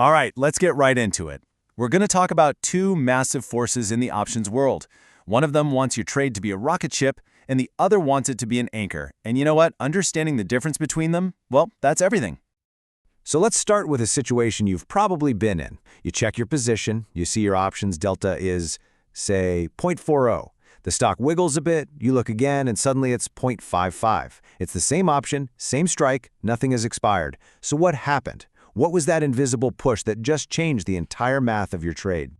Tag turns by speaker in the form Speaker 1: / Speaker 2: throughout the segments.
Speaker 1: All right, let's get right into it. We're going to talk about two massive forces in the options world. One of them wants your trade to be a rocket ship, and the other wants it to be an anchor. And you know what? Understanding the difference between them, well, that's everything.
Speaker 2: So let's start with a situation you've probably been in. You check your position, you see your options delta is, say, 0.40. The stock wiggles a bit, you look again, and suddenly it's 0.55. It's the same option, same strike, nothing has expired. So what happened? What was that invisible push that just changed the entire math of your trade?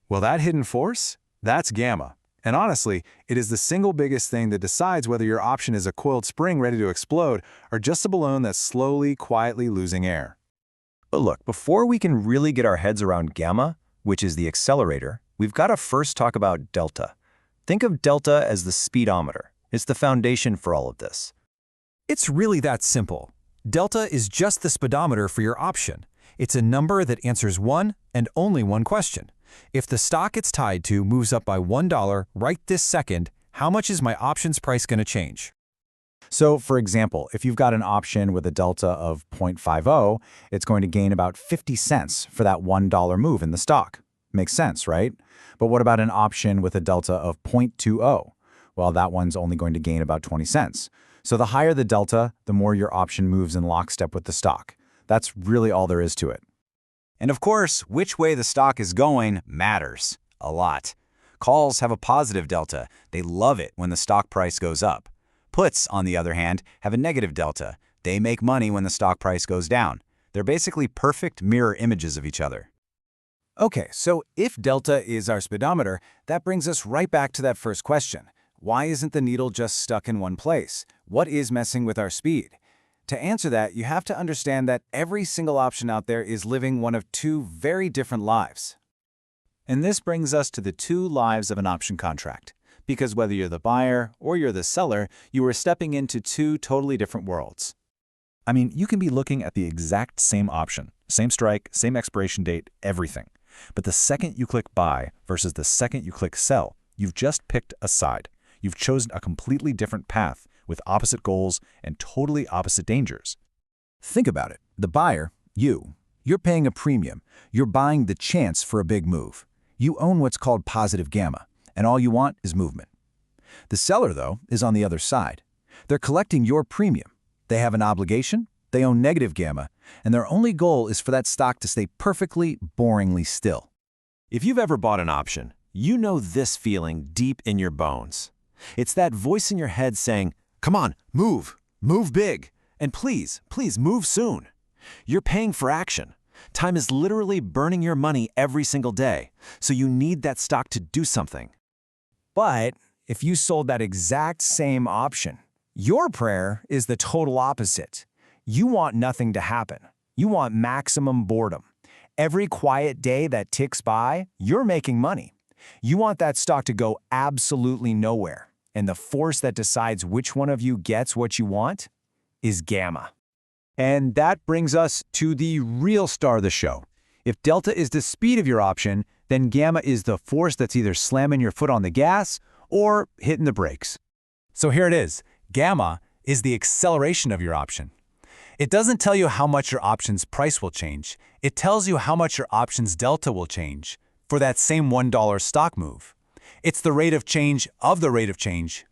Speaker 3: Well, that hidden force? That's gamma. And honestly, it is the single biggest thing that decides whether your option is a coiled spring ready to explode or just a balloon that's slowly, quietly losing air.
Speaker 2: But look, before we can really get our heads around gamma, which is the accelerator, we've got to first talk about delta. Think of delta as the speedometer. It's the foundation for all of this.
Speaker 4: It's really that simple. Delta is just the speedometer for your option. It's a number that answers one and only one question. If the stock it's tied to moves up by $1 right this second, how much is my option's price going to change?
Speaker 1: So, for example, if you've got an option with a delta of 0.50, it's going to gain about 50 cents for that $1 move in the stock. Makes sense, right? But what about an option with a delta of 0.20? Well, that one's only going to gain about 20 cents. So the higher the delta, the more your option moves in lockstep with the stock. That's really all there is to it.
Speaker 2: And of course, which way the stock is going matters a lot. Calls have a positive delta. They love it when the stock price goes up. Puts, on the other hand, have a negative delta. They make money when the stock price goes down. They're basically perfect mirror images of each other.
Speaker 4: Okay, so if delta is our speedometer, that brings us right back to that first question. Why isn't the needle just stuck in one place? What is messing with our speed? To answer that, you have to understand that every single option out there is living one of two very different lives. And this brings us to the two lives of an option contract. Because whether you're the buyer or you're the seller, you are stepping into two totally different worlds.
Speaker 3: I mean, you can be looking at the exact same option, same strike, same expiration date, everything. But the second you click buy versus the second you click sell, you've just picked a side. You've chosen a completely different path with opposite goals and totally opposite dangers.
Speaker 4: Think about it. The buyer, you're paying a premium. You're buying the chance for a big move. You own what's called positive gamma, and all you want is movement. The seller, though, is on the other side. They're collecting your premium. They have an obligation, they own negative gamma, and their only goal is for that stock to stay perfectly, boringly still.
Speaker 2: If you've ever bought an option, you know this feeling deep in your bones. It's that voice in your head saying, "Come on, move big, and please move soon." You're paying for action. Time is literally burning your money every single day, so you need that stock to do something.
Speaker 4: But if you sold that exact same option, your prayer is the total opposite. You want nothing to happen. You want maximum boredom. Every quiet day that ticks by, you're making money. You want that stock to go absolutely nowhere. And the force that decides which one of you gets what you want is gamma.
Speaker 2: And that brings us to the real star of the show. If delta is the speed of your option, then gamma is the force that's either slamming your foot on the gas or hitting the brakes.
Speaker 4: So here it is. Gamma is the acceleration of your option. It doesn't tell you how much your option's price will change. It tells you how much your option's delta will change for that same $1 stock move. It's the rate of change of the rate of change.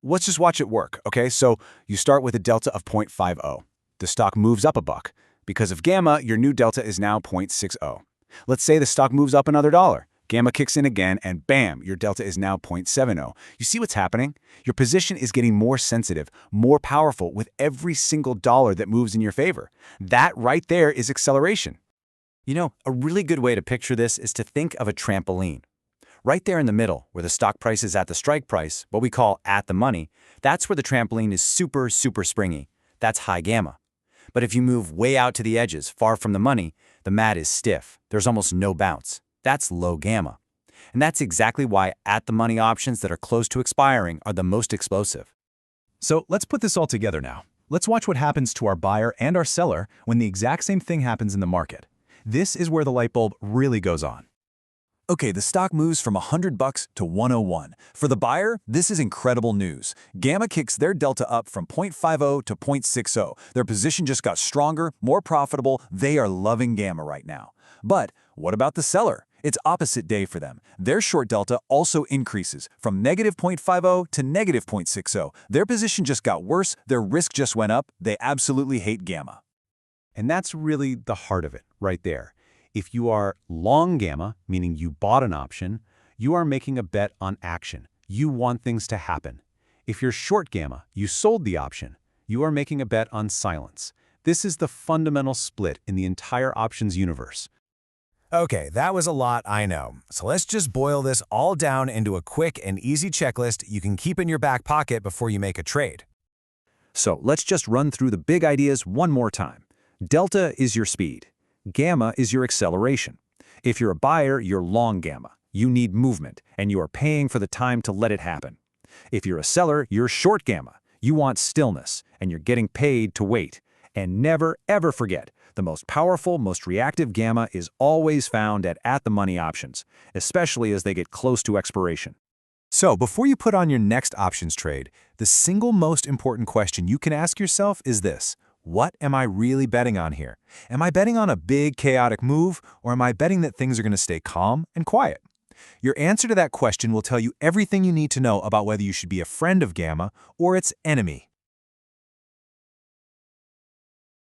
Speaker 2: Let's just watch it work, okay? So you start with a delta of 0.50. The stock moves up a buck. Because of gamma, your new delta is now 0.60. Let's say the stock moves up another dollar. Gamma kicks in again, and bam, your delta is now 0.70. You see what's happening? Your position is getting more sensitive, more powerful with every single dollar that moves in your favor. That right there is acceleration. You know, a really good way to picture this is to think of a trampoline. Right there in the middle, where the stock price is at the strike price, what we call at the money, that's where the trampoline is super springy. That's high gamma. But if you move way out to the edges, far from the money, the mat is stiff. There's almost no bounce. That's low gamma. And that's exactly why at-the-money options that are close to expiring are the most explosive.
Speaker 3: So let's put this all together now. Let's watch what happens to our buyer and our seller when the exact same thing happens in the market. This is where the light bulb really goes on.
Speaker 2: Okay, the stock moves from $100 to 101. For the buyer, this is incredible news. Gamma kicks their delta up from 0.50 to 0.60. Their position just got stronger, more profitable. They are loving Gamma right now. But what about the seller? It's opposite day for them. Their short delta also increases from negative 0.50 to negative 0.60. Their position just got worse. Their risk just went up. They absolutely hate Gamma.
Speaker 1: And that's really the heart of it, right there. If you are long Gamma, meaning you bought an option, you are making a bet on action. You want things to happen. If you're short Gamma, you sold the option. You are making a bet on silence. This is the fundamental split in the entire options universe.
Speaker 4: Okay, that was a lot, I know. So let's just boil this all down into a quick and easy checklist you can keep in your back pocket before you make a trade.
Speaker 2: So let's just run through the big ideas one more time. Delta is your speed. Gamma is your acceleration. If you're a buyer, you're long Gamma. You need movement, and you are paying for the time to let it happen. If you're a seller, you're short Gamma. You want stillness, and you're getting paid to wait. And never, ever forget, the most powerful, most reactive Gamma is always found at the money options, especially as they get close to expiration.
Speaker 4: So before you put on your next options trade, the single most important question you can ask yourself is this: what am I really betting on here? Am I betting on a big, chaotic move, or am I betting that things are going to stay calm and quiet? Your answer to that question will tell you everything you need to know about whether you should be a friend of Gamma or its enemy.